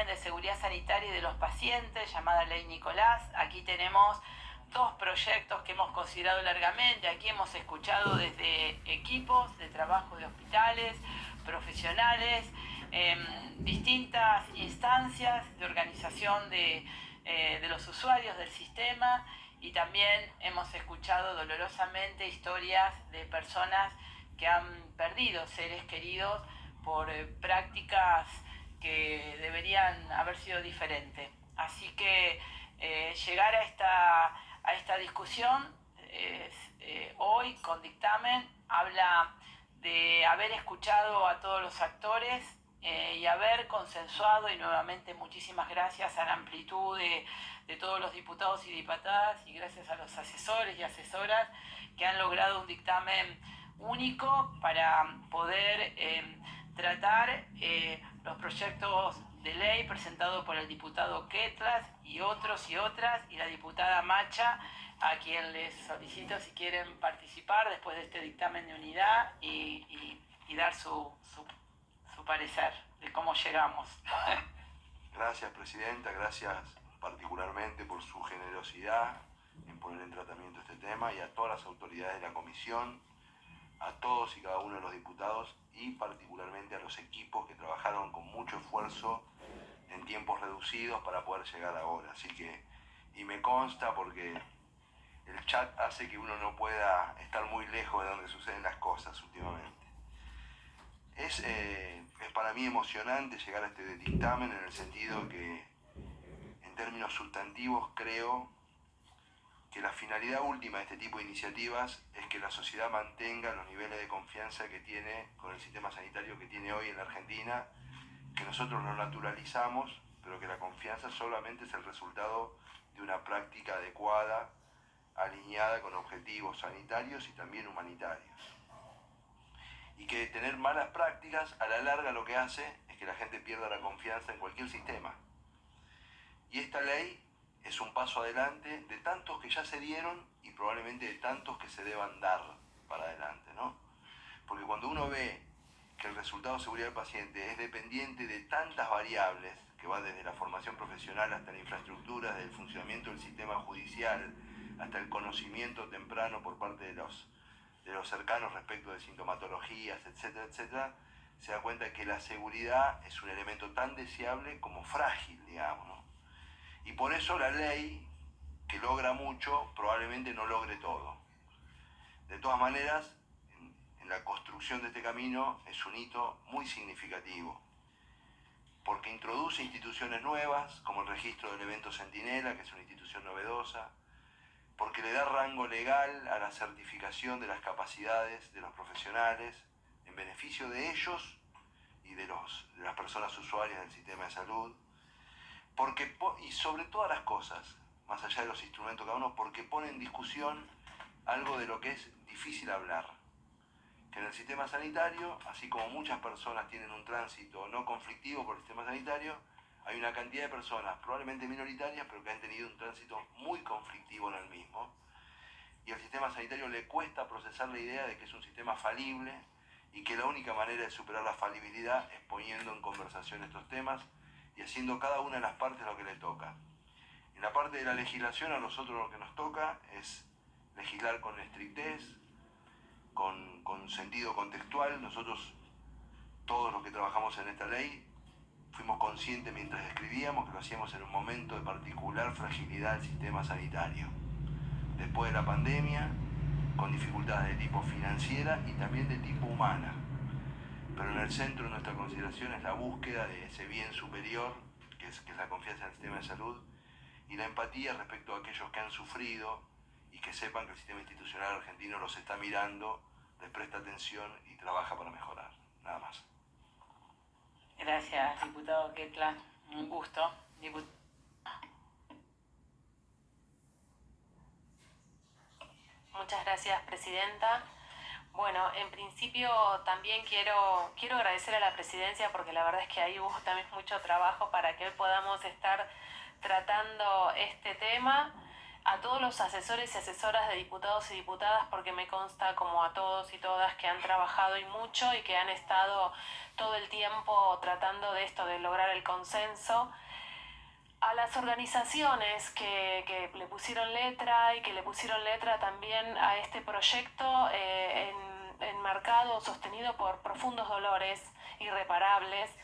régimen de seguridad sanitaria y de los pacientes, llamada Ley Nicolás. Aquí tenemos dos proyectos que hemos considerado largamente. Aquí hemos escuchado desde equipos de trabajo de hospitales, profesionales, distintas instancias de organización de los usuarios del sistema, y también hemos escuchado dolorosamente historias de personas que han perdido seres queridos por prácticas que deberían haber sido diferentes. Así que llegar a esta discusión hoy con dictamen habla de haber escuchado a todos los actores y haber consensuado, y nuevamente muchísimas gracias a la amplitud de todos los diputados y diputadas, y gracias a los asesores y asesoras que han logrado un dictamen único para poder tratar los proyectos de ley presentados por el diputado Ketlas y otros y otras, y la diputada Macha, a quien les solicito si quieren participar después de este dictamen de unidad y dar su parecer de cómo llegamos. Gracias, Presidenta, gracias particularmente por su generosidad en poner en tratamiento este tema, y a todas las autoridades de la Comisión, a todos y cada uno de los diputados, y particularmente a los equipos que trabajaron con mucho esfuerzo en tiempos reducidos para poder llegar ahora. Así que, y me consta porque el chat hace que uno no pueda estar muy lejos de donde suceden las cosas últimamente. Es para mí emocionante llegar a este dictamen, en el sentido que, en términos sustantivos, creo que la finalidad última de este tipo de iniciativas es que la sociedad mantenga los niveles de confianza que tiene con el sistema sanitario que tiene hoy en la Argentina, que nosotros lo naturalizamos, pero que la confianza solamente es el resultado de una práctica adecuada, alineada con objetivos sanitarios y también humanitarios. Y que tener malas prácticas a la larga lo que hace es que la gente pierda la confianza en cualquier sistema. Y esta ley es un paso adelante de tantos que ya se dieron y probablemente de tantos que se deban dar para adelante, ¿no? Porque cuando uno ve que el resultado de seguridad del paciente es dependiente de tantas variables, que va desde la formación profesional hasta la infraestructura, desde el funcionamiento del sistema judicial, hasta el conocimiento temprano por parte de los cercanos respecto de sintomatologías, etcétera, etcétera, se da cuenta que la seguridad es un elemento tan deseable como frágil, digamos, ¿no? Y por eso la ley, que logra mucho, probablemente no logre todo. De todas maneras, en la construcción de este camino es un hito muy significativo, porque introduce instituciones nuevas, como el registro del evento Centinela, que es una institución novedosa, porque le da rango legal a la certificación de las capacidades de los profesionales en beneficio de ellos y de las personas usuarias del sistema de salud, porque, y sobre todas las cosas, más allá de los instrumentos cada uno, porque pone en discusión algo de lo que es difícil hablar, que en el sistema sanitario, así como muchas personas tienen un tránsito no conflictivo por el sistema sanitario, hay una cantidad de personas, probablemente minoritarias, pero que han tenido un tránsito muy conflictivo en el mismo. Y al sistema sanitario le cuesta procesar la idea de que es un sistema falible y que la única manera de superar la falibilidad es poniendo en conversación estos temas y haciendo cada una de las partes lo que le toca. En la parte de la legislación, a nosotros lo que nos toca es legislar con estrictez, con sentido contextual. Nosotros, todos los que trabajamos en esta ley, fuimos conscientes mientras escribíamos que lo hacíamos en un momento de particular fragilidad del sistema sanitario. Después de la pandemia, con dificultades de tipo financiera y también de tipo humana. Pero en el centro de nuestra consideración es la búsqueda de ese bien superior, que es la confianza en el sistema de salud, y la empatía respecto a aquellos que han sufrido y que sepan que el sistema institucional argentino los está mirando, les presta atención y trabaja para mejorar. Nada más. Gracias, diputado Ketlas. Un gusto. Muchas gracias, Presidenta. Bueno, en principio también quiero agradecer a la Presidencia, porque la verdad es que ahí hubo también mucho trabajo para que hoy podamos estar tratando este tema. a todos los asesores y asesoras de diputados y diputadas, porque me consta como a todos y todas que han trabajado y mucho y que han estado todo el tiempo tratando de esto, de lograr el consenso. A las organizaciones que le pusieron letra y que le pusieron letra también a este proyecto enmarcado, sostenido por profundos dolores irreparables.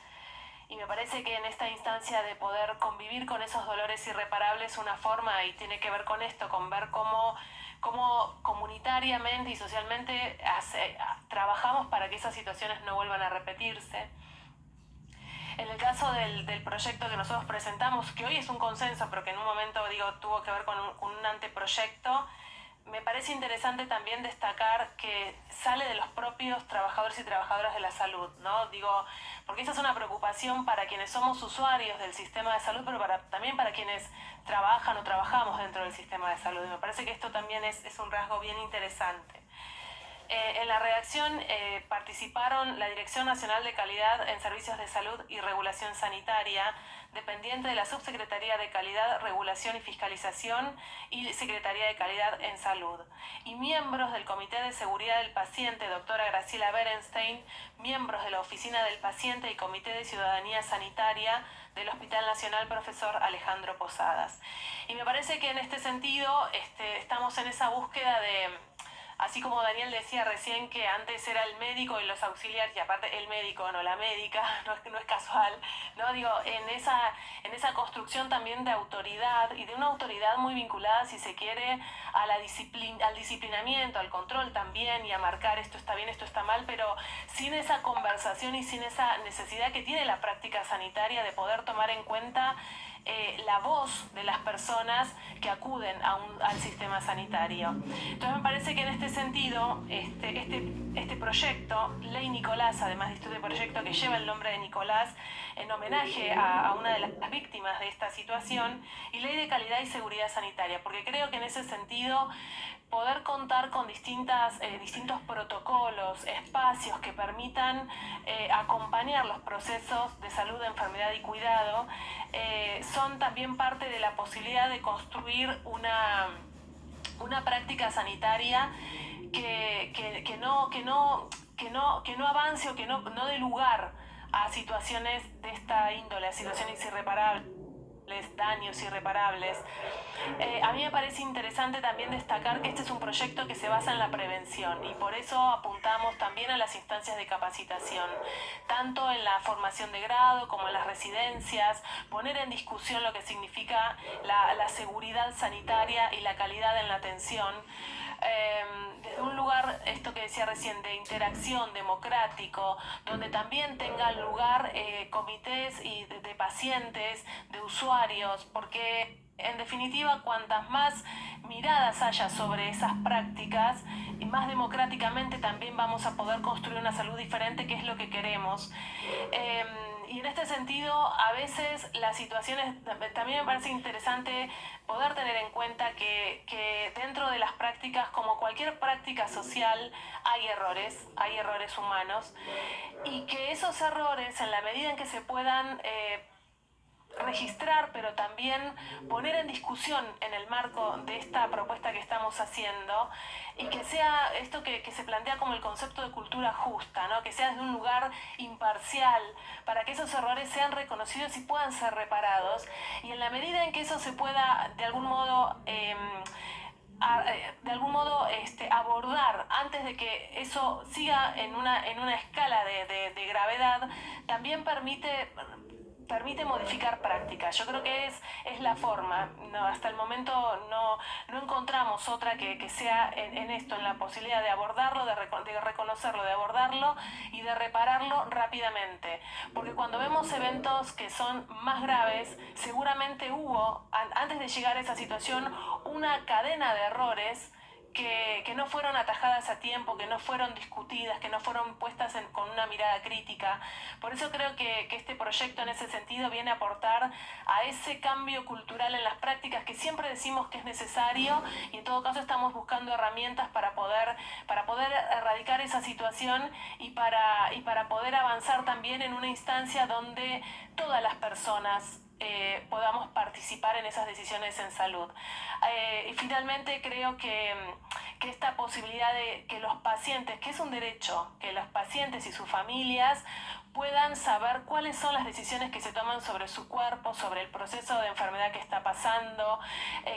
Y me parece que en esta instancia de poder convivir con esos dolores irreparables, una forma, y tiene que ver con esto, con ver cómo comunitariamente y socialmente trabajamos para que esas situaciones no vuelvan a repetirse. En el caso del proyecto que nosotros presentamos, que hoy es un consenso, pero que en un momento tuvo que ver con un anteproyecto, me parece interesante también destacar que sale de los propios trabajadores y trabajadoras de la salud, ¿no? Porque esa es una preocupación para quienes somos usuarios del sistema de salud, pero también para quienes trabajan o trabajamos dentro del sistema de salud. Y me parece que esto también es un rasgo bien interesante. En la redacción participaron la Dirección Nacional de Calidad en Servicios de Salud y Regulación Sanitaria, dependiente de la Subsecretaría de Calidad, Regulación y Fiscalización y Secretaría de Calidad en Salud, y miembros del Comité de Seguridad del Paciente, doctora Graciela Berenstein, miembros de la Oficina del Paciente y Comité de Ciudadanía Sanitaria del Hospital Nacional Profesor Alejandro Posadas. Y me parece que en este sentido estamos en esa búsqueda de... Así como Daniel decía recién que antes era el médico y los auxiliares, y aparte el médico, no la médica, no es casual, ¿no? En esa construcción también de autoridad, y de una autoridad muy vinculada, si se quiere, al disciplinamiento, al control también, y a marcar esto está bien, esto está mal, pero sin esa conversación y sin esa necesidad que tiene la práctica sanitaria de poder tomar en cuenta la voz de las personas que acuden al sistema sanitario. Entonces me parece que en este sentido este proyecto, Ley Nicolás, además de este proyecto que lleva el nombre de Nicolás en homenaje a una de las víctimas de esta situación, y Ley de Calidad y Seguridad Sanitaria, porque creo que en ese sentido poder contar con distintos protocolos, espacios que permitan acompañar los procesos de salud, enfermedad y cuidado, son también parte de la posibilidad de construir una práctica sanitaria que no avance o que no dé lugar a situaciones de esta índole, a situaciones irreparables, daños irreparables. A mí me parece interesante también destacar que este es un proyecto que se basa en la prevención, y por eso apuntamos también a las instancias de capacitación, tanto en la formación de grado como en las residencias, poner en discusión lo que significa la seguridad sanitaria y la calidad en la atención, desde un lugar, esto que decía recién, de interacción democrático, donde también tengan lugar comités y de pacientes, de usuarios, porque en definitiva cuantas más miradas haya sobre esas prácticas, y más democráticamente también vamos a poder construir una salud diferente, que es lo que queremos. Y en este sentido, a veces las situaciones, también me parece interesante poder tener en cuenta que dentro de las prácticas, como cualquier práctica social, hay errores humanos, y que esos errores, en la medida en que se puedan registrar, pero también poner en discusión en el marco de esta propuesta que estamos haciendo, y que sea esto que se plantea como el concepto de cultura justa, ¿no? Que sea desde un lugar imparcial, para que esos errores sean reconocidos y puedan ser reparados, y en la medida en que eso se pueda de algún modo abordar antes de que eso siga en una escala de gravedad, también permite modificar prácticas. Yo creo que es la forma. No, hasta el momento no encontramos otra que sea en esto, en la posibilidad de abordarlo, de reconocerlo, de abordarlo y de repararlo rápidamente. Porque cuando vemos eventos que son más graves, seguramente hubo, antes de llegar a esa situación, una cadena de errores que no fueron atajadas a tiempo, que no fueron discutidas, que no fueron puestas con una mirada crítica. Por eso creo que este proyecto en ese sentido viene a aportar a ese cambio cultural en las prácticas que siempre decimos que es necesario, y en todo caso estamos buscando herramientas para poder erradicar esa situación y para poder avanzar también en una instancia donde todas las personas podamos participar en esas decisiones en salud. Y finalmente creo que esta posibilidad de que los pacientes, que es un derecho, que los pacientes y sus familias puedan saber cuáles son las decisiones que se toman sobre su cuerpo, sobre el proceso de enfermedad que está pasando,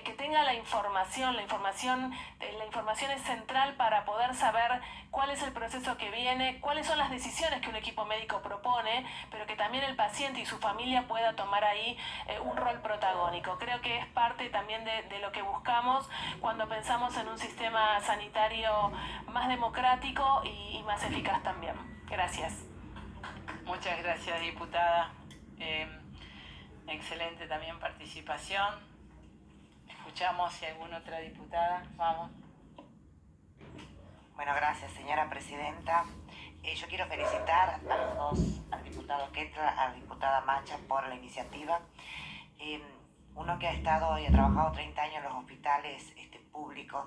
que tenga la información es central para poder saber cuál es el proceso que viene, cuáles son las decisiones que un equipo médico propone, pero que también el paciente y su familia pueda tomar ahí un rol protagónico. Creo que es parte también de lo que buscamos cuando pensamos en un sistema sanitario más democrático y más eficaz también. Gracias. Muchas gracias, diputada. Excelente también participación. Escuchamos si alguna otra diputada. Vamos. Bueno, gracias, señora presidenta. Yo quiero felicitar a los dos, al diputado Ketla, a la diputada Macha, por la iniciativa. Uno que ha estado y ha trabajado 30 años en los hospitales públicos,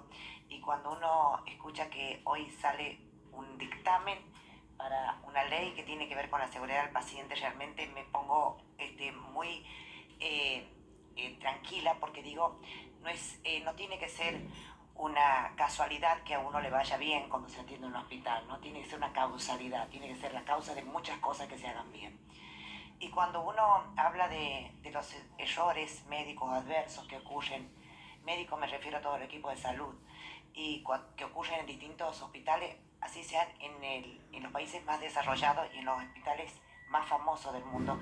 y cuando uno escucha que hoy sale un dictamen para una ley que tiene que ver con la seguridad del paciente, realmente me pongo muy tranquila, porque digo, no tiene que ser una casualidad que a uno le vaya bien cuando se atiende en un hospital, no tiene que ser una causalidad, tiene que ser la causa de muchas cosas que se hagan bien. Y cuando uno habla de los errores médicos adversos que ocurren, médicos me refiero a todo el equipo de salud, y que ocurren en distintos hospitales, así sean en los países más desarrollados y en los hospitales más famosos del mundo,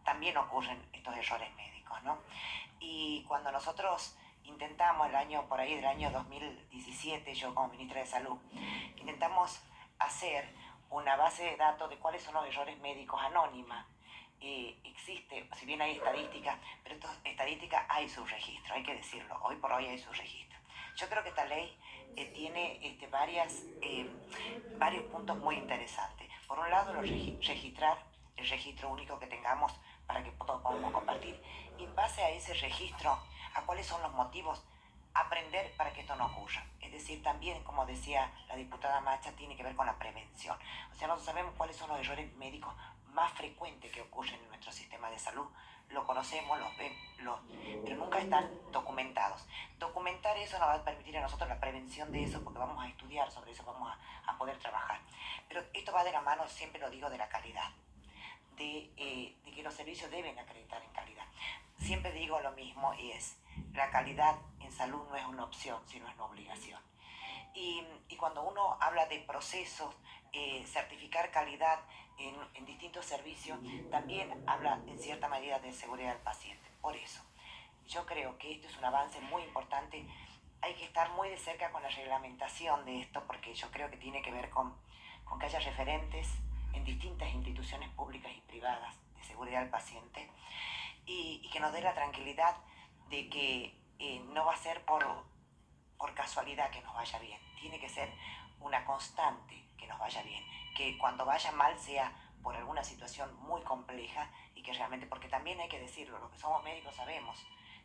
también ocurren estos errores médicos, ¿no? Y cuando nosotros intentamos del año 2017, yo como ministra de Salud, intentamos hacer una base de datos de cuáles son los errores médicos anónima. Existe, si bien hay estadísticas, pero estas estadísticas hay su registro, hay que decirlo, hoy por hoy hay su registro. Yo creo que esta ley tiene varios puntos muy interesantes. Por un lado, registrar el registro único que tengamos para que todos podamos compartir, y en base a ese registro, a cuáles son los motivos, aprender para que esto no ocurra. Es decir, también, como decía la diputada Macha, tiene que ver con la prevención. O sea, nosotros sabemos cuáles son los errores médicos más frecuentes que ocurren en nuestro sistema de salud. Lo conocemos, los vemos, pero nunca están documentados. Documentar eso nos va a permitir a nosotros la prevención de eso, porque vamos a estudiar sobre eso, vamos a poder trabajar. Pero esto va de la mano, siempre lo digo, de la calidad, de que los servicios deben acreditar en calidad. Siempre digo lo mismo, y es, la calidad en salud no es una opción, sino es una obligación. Y cuando uno habla de procesos, certificar calidad en distintos servicios, también habla en cierta medida de seguridad del paciente. Por eso, yo creo que esto es un avance muy importante. Hay que estar muy de cerca con la reglamentación de esto, porque yo creo que tiene que ver con que haya referentes en distintas instituciones públicas y privadas de seguridad del paciente, y que nos dé la tranquilidad de que no va a ser por casualidad que nos vaya bien. Tiene que ser una constante que nos vaya bien, que cuando vaya mal sea por alguna situación muy compleja, y que realmente, porque también hay que decirlo, los que somos médicos sabemos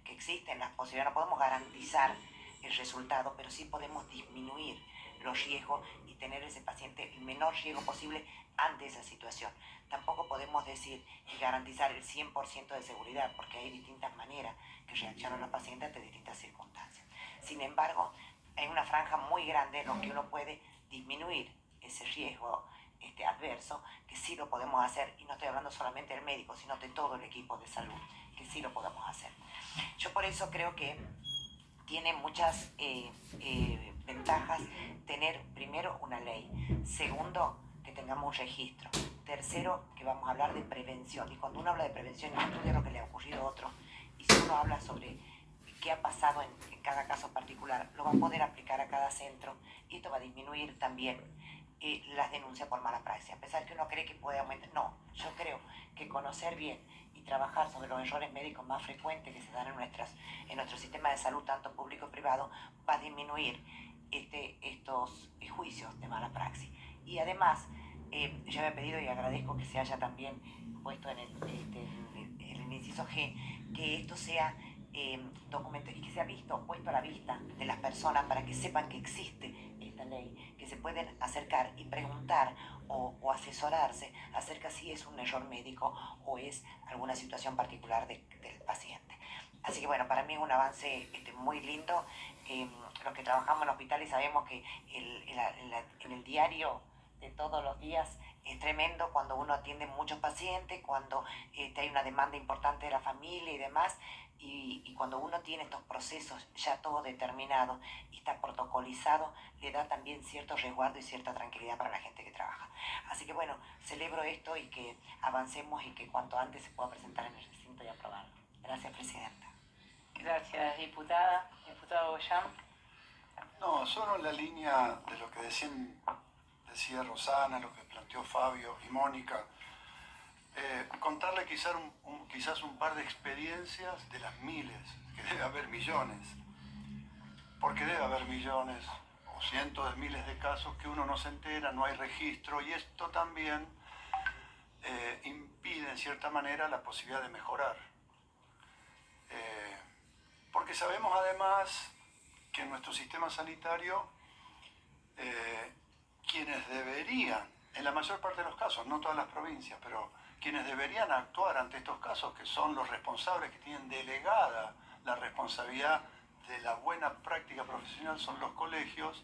que existen las posibilidades, no podemos garantizar el resultado, pero sí podemos disminuir los riesgos y tener ese paciente el menor riesgo posible ante esa situación. Tampoco podemos decir y garantizar el 100% de seguridad, porque hay distintas maneras que reaccionan los pacientes ante distintas circunstancias. Sin embargo, hay una franja muy grande en la que uno puede disminuir ese riesgo adverso, que sí lo podemos hacer, y no estoy hablando solamente del médico, sino de todo el equipo de salud, que sí lo podemos hacer. Yo por eso creo que tiene muchas ventajas tener, primero, una ley, segundo, que tengamos un registro, tercero, que vamos a hablar de prevención, y cuando uno habla de prevención no estudia lo que le ha ocurrido a otro, y si uno habla sobre qué ha pasado en cada caso particular, lo va a poder aplicar a cada centro, y esto va a disminuir también las denuncias por mala praxis. A pesar que uno cree que puede aumentar, no, yo creo que conocer bien y trabajar sobre los errores médicos más frecuentes que se dan en nuestro sistema de salud, tanto público y privado, va a disminuir estos juicios de mala praxis. Y además, yo me he pedido y agradezco que se haya también puesto en el inciso G, que esto sea documento y que se ha visto, puesto a la vista de las personas para que sepan que existe esta ley, que se pueden acercar y preguntar o asesorarse acerca si es un error médico o es alguna situación particular del paciente. Así que bueno, para mí es un avance muy lindo. Los que trabajamos en hospitales sabemos que en el diario de todos los días es tremendo cuando uno atiende muchos pacientes, cuando hay una demanda importante de la familia y demás, y cuando uno tiene estos procesos ya todo determinado y está protocolizado, le da también cierto resguardo y cierta tranquilidad para la gente que trabaja. Así que bueno, celebro esto y que avancemos y que cuanto antes se pueda presentar en el recinto y aprobarlo. Gracias, Presidenta. Gracias, diputada. Diputado Boyán. No, solo en la línea de lo que decía Rosana, lo que planteó Fabio y Mónica, contarle quizás un par de experiencias de las miles, que debe haber millones, porque debe haber millones o cientos de miles de casos que uno no se entera, no hay registro, y esto también impide en cierta manera la posibilidad de mejorar. Porque sabemos además que en nuestro sistema sanitario quienes deberían, en la mayor parte de los casos, no todas las provincias, pero quienes deberían actuar ante estos casos, que son los responsables que tienen delegada la responsabilidad de la buena práctica profesional, son los colegios.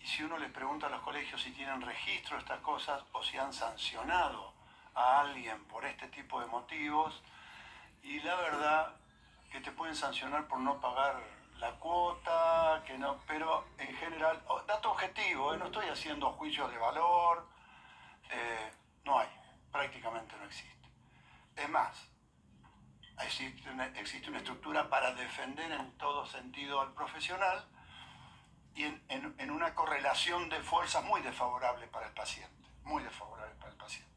Y si uno les pregunta a los colegios si tienen registro de estas cosas o si han sancionado a alguien por este tipo de motivos, y la verdad que te pueden sancionar por no pagar la cuota, que no, pero en general, dato objetivo, no estoy haciendo juicios de valor, no hay, prácticamente no existe. Es más, existe una estructura para defender en todo sentido al profesional y en una correlación de fuerzas muy desfavorable para el paciente, muy desfavorable para el paciente.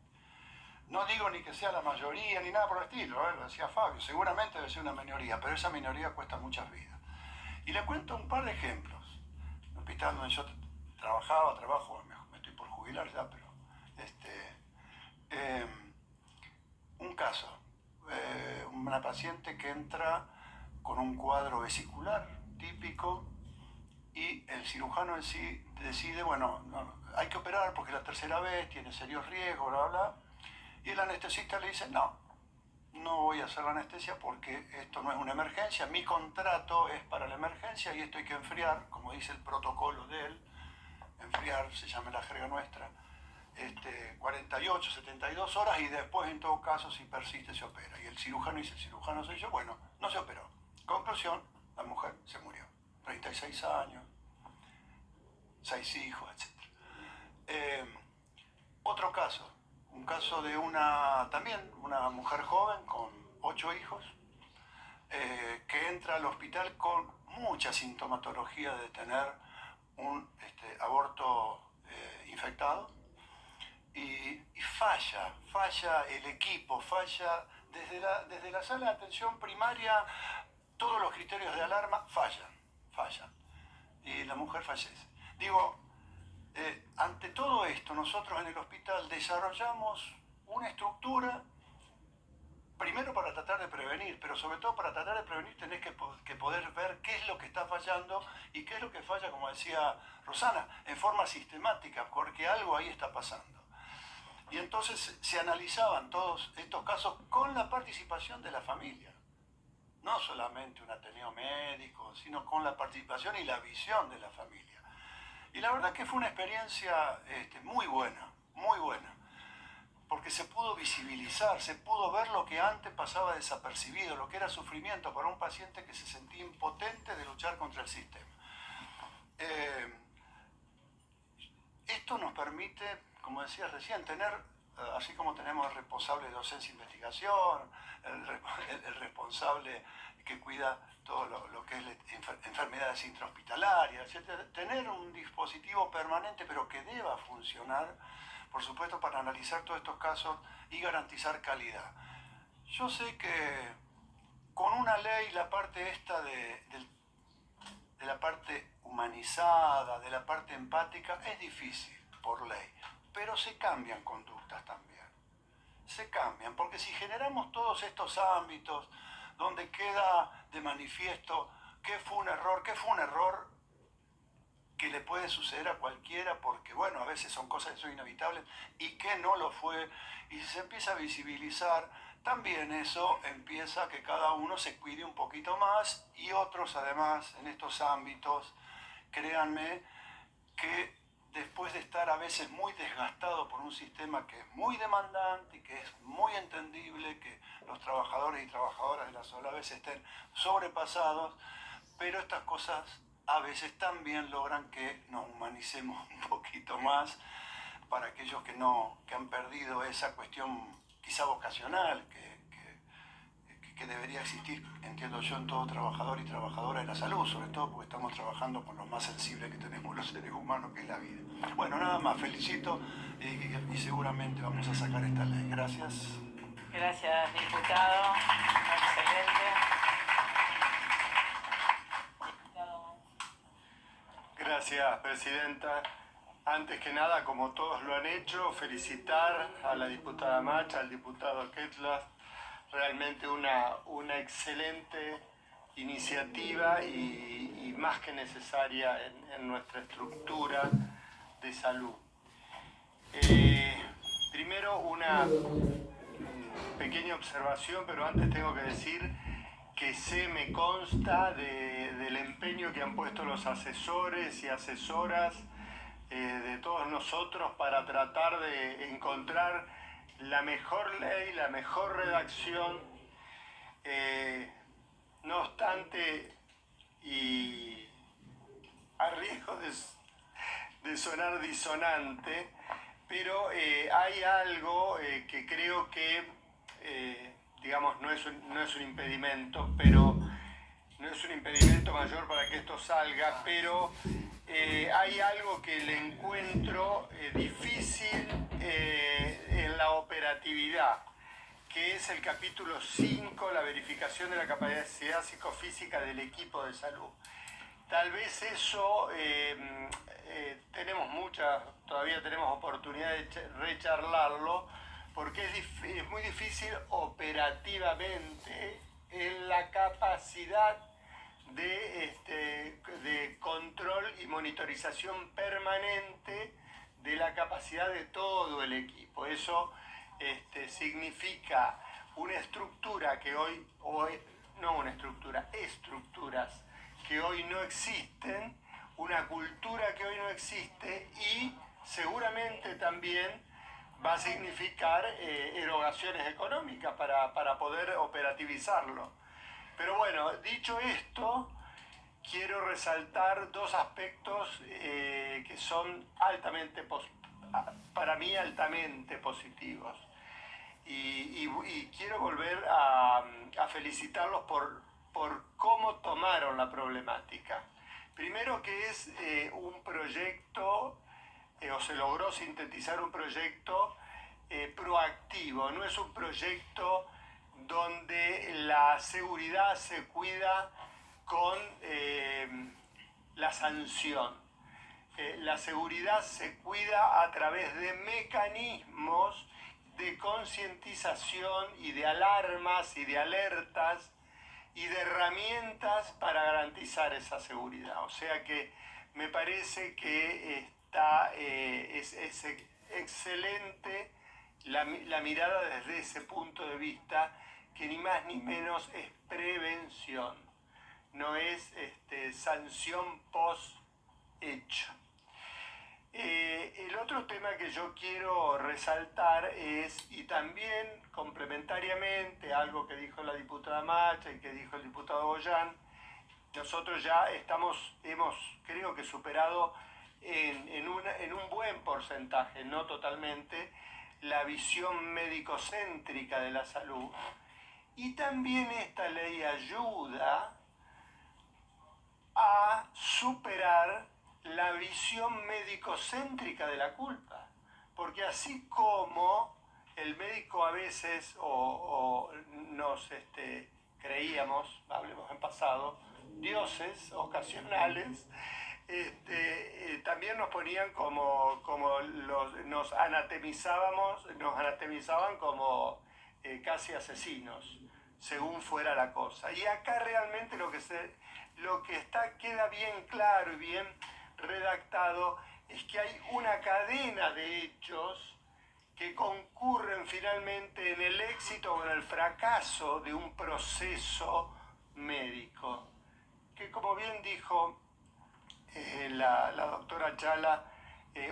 No digo ni que sea la mayoría ni nada por el estilo, lo decía Fabio, seguramente debe ser una minoría, pero esa minoría cuesta muchas vidas. Y le cuento un par de ejemplos. En el hospital donde yo trabajo, me estoy por jubilar ya, pero un caso, una paciente que entra con un cuadro vesicular típico y el cirujano en sí decide, bueno, no, hay que operar porque es la tercera vez, tiene serios riesgos, bla, bla. Y el anestesista le dice, no voy a hacer la anestesia porque esto no es una emergencia, mi contrato es para la emergencia y esto hay que enfriar, como dice el protocolo de él, enfriar, se llama la jerga nuestra, 48, 72 horas y después en todo caso si persiste se opera. Y el cirujano dice, el cirujano soy yo, bueno, no se operó. Conclusión, la mujer se murió, 36 años, 6 hijos, etc. Otro caso. Un caso de una mujer joven con 8 hijos que entra al hospital con mucha sintomatología de tener un aborto infectado y falla el equipo, falla desde la sala de atención primaria, todos los criterios de alarma fallan y la mujer fallece. Digo, ante todo esto, nosotros en el hospital desarrollamos una estructura, primero para tratar de prevenir, pero sobre todo para tratar de prevenir tenés que poder ver qué es lo que está fallando y qué es lo que falla, como decía Rosana, en forma sistemática, porque algo ahí está pasando. Y entonces se analizaban todos estos casos con la participación de la familia. No solamente un ateneo médico, sino con la participación y la visión de la familia. Y la verdad que fue una experiencia muy buena, porque se pudo visibilizar, se pudo ver lo que antes pasaba desapercibido, lo que era sufrimiento para un paciente que se sentía impotente de luchar contra el sistema. Esto nos permite, como decía recién, tener, así como tenemos el responsable de docencia e investigación, el responsable que cuida todo lo que es enfermedades intrahospitalarias, etc. Tener un dispositivo permanente, pero que deba funcionar, por supuesto, para analizar todos estos casos y garantizar calidad. Yo sé que con una ley, la parte esta de la parte humanizada, de la parte empática, es difícil por ley, pero se cambian conductas también. Se cambian, porque si generamos todos estos ámbitos donde queda de manifiesto qué fue un error que le puede suceder a cualquiera, porque bueno, a veces son cosas que son inevitables, y qué no lo fue, y si se empieza a visibilizar, también eso empieza a que cada uno se cuide un poquito más, y otros además en estos ámbitos, créanme, que después de estar a veces muy desgastado por un sistema que es muy demandante y que es muy entendible que los trabajadores y trabajadoras de la sola vez estén sobrepasados, pero estas cosas a veces también logran que nos humanicemos un poquito más para aquellos que han perdido esa cuestión quizá vocacional que debería existir, entiendo yo, en todo trabajador y trabajadora de la salud, sobre todo porque estamos trabajando con lo más sensible que tenemos los seres humanos, que es la vida. Bueno, nada más, felicito y seguramente vamos a sacar esta ley. Gracias. Gracias, diputado. Excelente. Gracias, presidenta. Antes que nada, como todos lo han hecho, felicitar a la diputada Macha, al diputado Ketlas. Realmente una excelente iniciativa y más que necesaria en nuestra estructura de salud. Primero una pequeña observación, pero antes tengo que decir que me consta del empeño que han puesto los asesores y asesoras de todos nosotros para tratar de encontrar la mejor ley, la mejor redacción. No obstante, y a riesgo de sonar disonante, pero hay algo que creo que, digamos, no es un impedimento, pero no es un impedimento mayor para que esto salga, pero hay algo que le encuentro difícil en la operatividad, que es el capítulo 5, la verificación de la capacidad psicofísica del equipo de salud. Tal vez eso todavía tenemos oportunidad de recharlarlo, porque es muy difícil operativamente en la capacidad de control y monitorización permanente de la capacidad de todo el equipo. Eso significa una estructura que estructuras que hoy no existen, una cultura que hoy no existe, y seguramente también va a significar erogaciones económicas para poder operativizarlo. Pero bueno, dicho esto, quiero resaltar dos aspectos que son para mí altamente positivos. Y quiero volver a felicitarlos por cómo tomaron la problemática. Primero, que es un proyecto, o se logró sintetizar un proyecto proactivo. No es un proyecto donde la seguridad se cuida con la sanción. La seguridad se cuida a través de mecanismos de concientización y de alarmas y de alertas y de herramientas para garantizar esa seguridad. O sea que me parece que es excelente la mirada desde ese punto de vista, que ni más ni menos es prevención, no es sanción post-hecho. El otro tema que yo quiero resaltar es, y también complementariamente, algo que dijo la diputada Macha y que dijo el diputado Boyán, nosotros ya hemos creo que superado en un buen porcentaje, no totalmente, la visión médico-céntrica de la salud. Y también esta ley ayuda a superar la visión médico-céntrica de la culpa. Porque así como el médico a veces, nos creíamos, hablemos en pasado, dioses ocasionales, también nos ponían nos anatemizaban como casi asesinos. según fuera la cosa. Y acá realmente lo que queda bien claro y bien redactado es que hay una cadena de hechos que concurren finalmente en el éxito o en el fracaso de un proceso médico. Que como bien dijo la doctora Chala,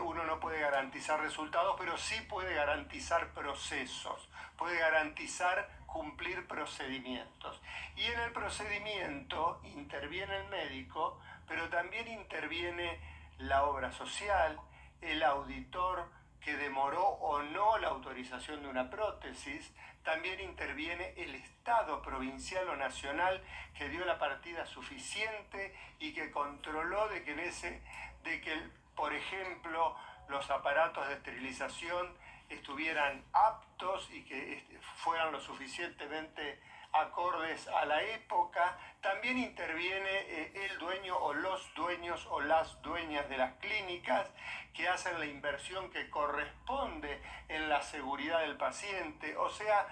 uno no puede garantizar resultados, pero sí puede garantizar procesos, puede garantizar cumplir procedimientos. Y en el procedimiento interviene el médico, pero también interviene la obra social, el auditor que demoró o no la autorización de una prótesis, también interviene el Estado provincial o nacional que dio la partida suficiente y que controló de que por ejemplo, los aparatos de esterilización estuvieran aptos y que fueran lo suficientemente acordes a la época. También interviene el dueño o los dueños o las dueñas de las clínicas que hacen la inversión que corresponde en la seguridad del paciente. O sea,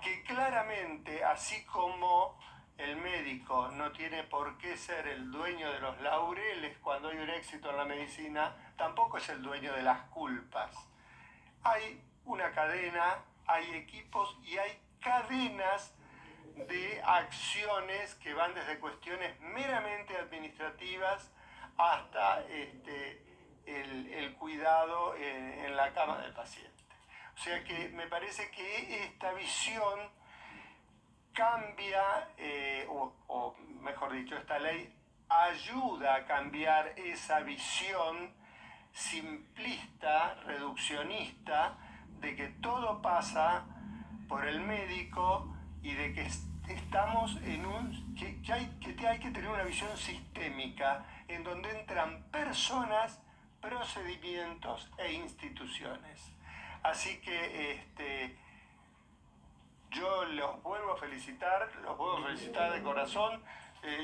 que claramente, así como el médico no tiene por qué ser el dueño de los laureles cuando hay un éxito en la medicina, tampoco es el dueño de las culpas. Hay una cadena, hay equipos y hay cadenas de acciones que van desde cuestiones meramente administrativas hasta el cuidado en la cama del paciente. O sea que me parece que esta visión cambia, o mejor dicho, esta ley ayuda a cambiar esa visión simplista, reduccionista, de que todo pasa por el médico y de que estamos en que hay que tener una visión sistémica en donde entran personas, procedimientos e instituciones. Así que yo los vuelvo a felicitar de corazón.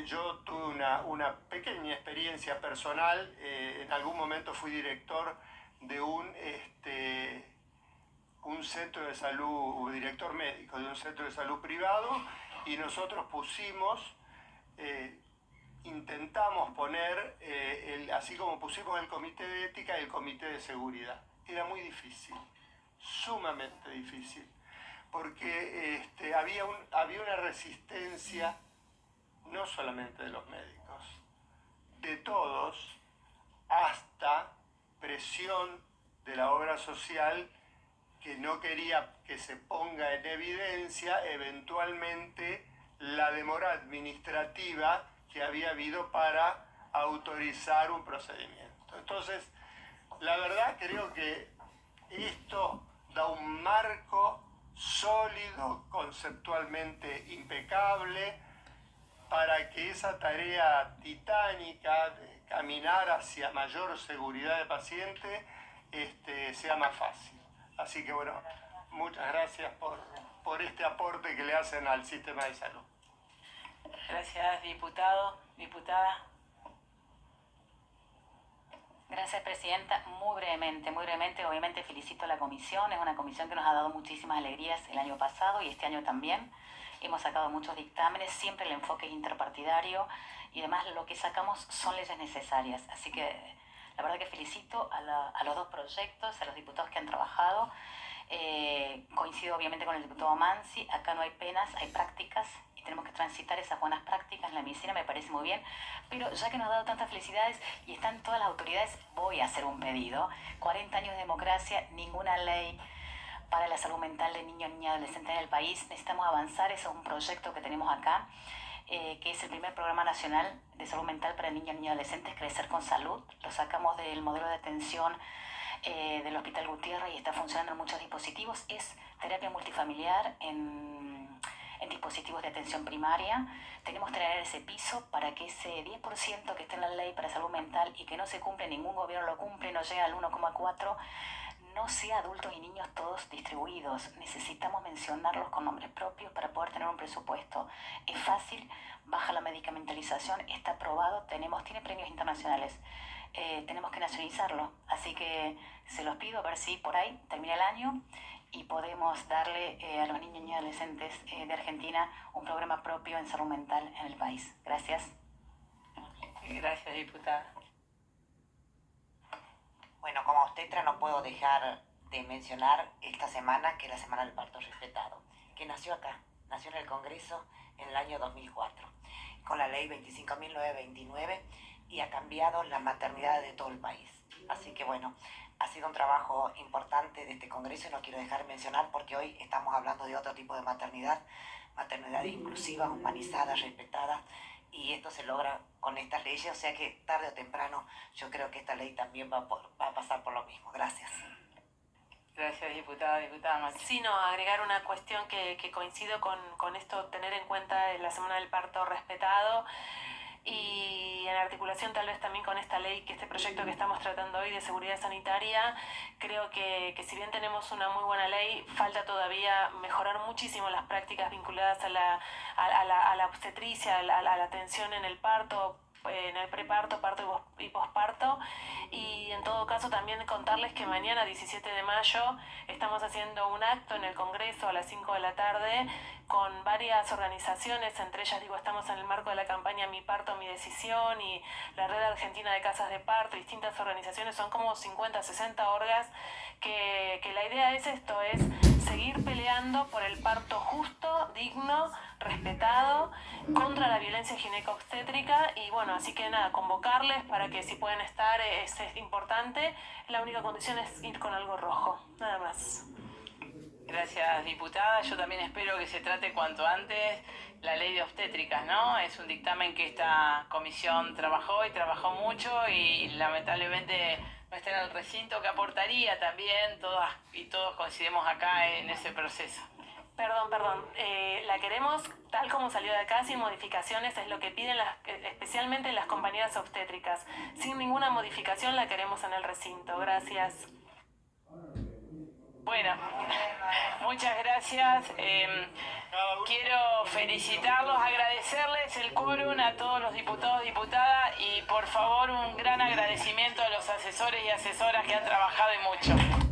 Yo tuve una pequeña experiencia personal. En algún momento fui director de un centro de salud, director médico de un centro de salud privado, y nosotros intentamos poner, así como pusimos el comité de ética y el comité de seguridad. Era muy difícil, sumamente difícil, porque había una resistencia no solamente de los médicos, de todos, hasta presión de la obra social que no quería que se ponga en evidencia eventualmente la demora administrativa que había habido para autorizar un procedimiento. Entonces, la verdad creo que esto da un marco sólido, conceptualmente impecable, para que esa tarea titánica de caminar hacia mayor seguridad del paciente sea más fácil. Así que bueno, muchas gracias por este aporte que le hacen al sistema de salud. Gracias, diputado, diputada. Gracias, presidenta. Muy brevemente, obviamente felicito a la comisión. Es una comisión que nos ha dado muchísimas alegrías el año pasado y este año también. Hemos sacado muchos dictámenes, siempre el enfoque es interpartidario y además lo que sacamos son leyes necesarias. Así que la verdad que felicito a los dos proyectos, a los diputados que han trabajado. Coincido obviamente con el diputado Mansi, acá no hay penas, hay prácticas y tenemos que transitar esas buenas prácticas en la medicina, me parece muy bien, pero ya que nos ha dado tantas felicidades y están todas las autoridades, voy a hacer un pedido. 40 años de democracia, ninguna ley para la salud mental de niños, niñas y adolescentes en el país. Necesitamos avanzar, eso es un proyecto que tenemos acá, que es el primer programa nacional de salud mental para niños, niñas y adolescentes, Crecer con Salud. Lo sacamos del modelo de atención del Hospital Gutiérrez y está funcionando en muchos dispositivos. Es terapia multifamiliar en dispositivos de atención primaria. Tenemos que tener ese piso para que ese 10% que está en la ley para salud mental y que no se cumple, ningún gobierno lo cumple, no llega al 1,4%, no sea adultos y niños todos distribuidos. Necesitamos mencionarlos con nombres propios para poder tener un presupuesto. Es fácil, baja la medicamentalización, está aprobado, tiene premios internacionales. Tenemos que nacionalizarlo, así que se los pido a ver si por ahí termina el año y podemos darle a los niños y adolescentes de Argentina un programa propio en salud mental en el país. Gracias. Gracias, diputada. Bueno, como obstetra no puedo dejar de mencionar esta semana, que es la Semana del Parto Respetado, que nació acá, nació en el Congreso en el año 2004, con la ley 25.929, y ha cambiado la maternidad de todo el país. Así que bueno, ha sido un trabajo importante de este Congreso y no quiero dejar de mencionar porque hoy estamos hablando de otro tipo de maternidad, maternidad inclusiva, humanizada, respetada, y esto se logra con estas leyes, o sea que tarde o temprano yo creo que esta ley también va a pasar por lo mismo. Gracias. Gracias, diputada Machi. Sí, no, agregar una cuestión que coincido con esto, tener en cuenta la Semana del Parto Respetado, y en articulación tal vez también con esta ley, que este proyecto que estamos tratando hoy de seguridad sanitaria, creo que si bien tenemos una muy buena ley, falta todavía mejorar muchísimo las prácticas vinculadas a la obstetricia, a la atención en el parto, en el preparto, parto y posparto. Y en todo caso también contarles que mañana 17 de mayo estamos haciendo un acto en el Congreso a las 5 de la tarde con varias organizaciones, entre ellas estamos en el marco de la campaña Mi Parto, Mi Decisión y la Red Argentina de Casas de Parto, distintas organizaciones, son como 50, 60 orgas, que la idea es esto, es seguir peleando por el parto justo, digno, respetado, contra la violencia gineco-obstétrica. Y bueno, así que nada, convocarles para que si pueden estar, es importante. La única condición es ir con algo rojo, nada más. Gracias, diputada. Yo también espero que se trate cuanto antes la ley de obstétricas, ¿no? Es un dictamen que esta comisión trabajó mucho y lamentablemente no está en el recinto, que aportaría también, todas y todos coincidimos acá en ese proceso. Perdón, la queremos tal como salió de acá, sin modificaciones, es lo que piden especialmente las compañeras obstétricas. Sin ninguna modificación la queremos en el recinto. Gracias. Bueno, muchas gracias. Quiero felicitarlos, agradecerles el quórum a todos los diputados y diputadas y por favor un gran agradecimiento a los asesores y asesoras que han trabajado y mucho.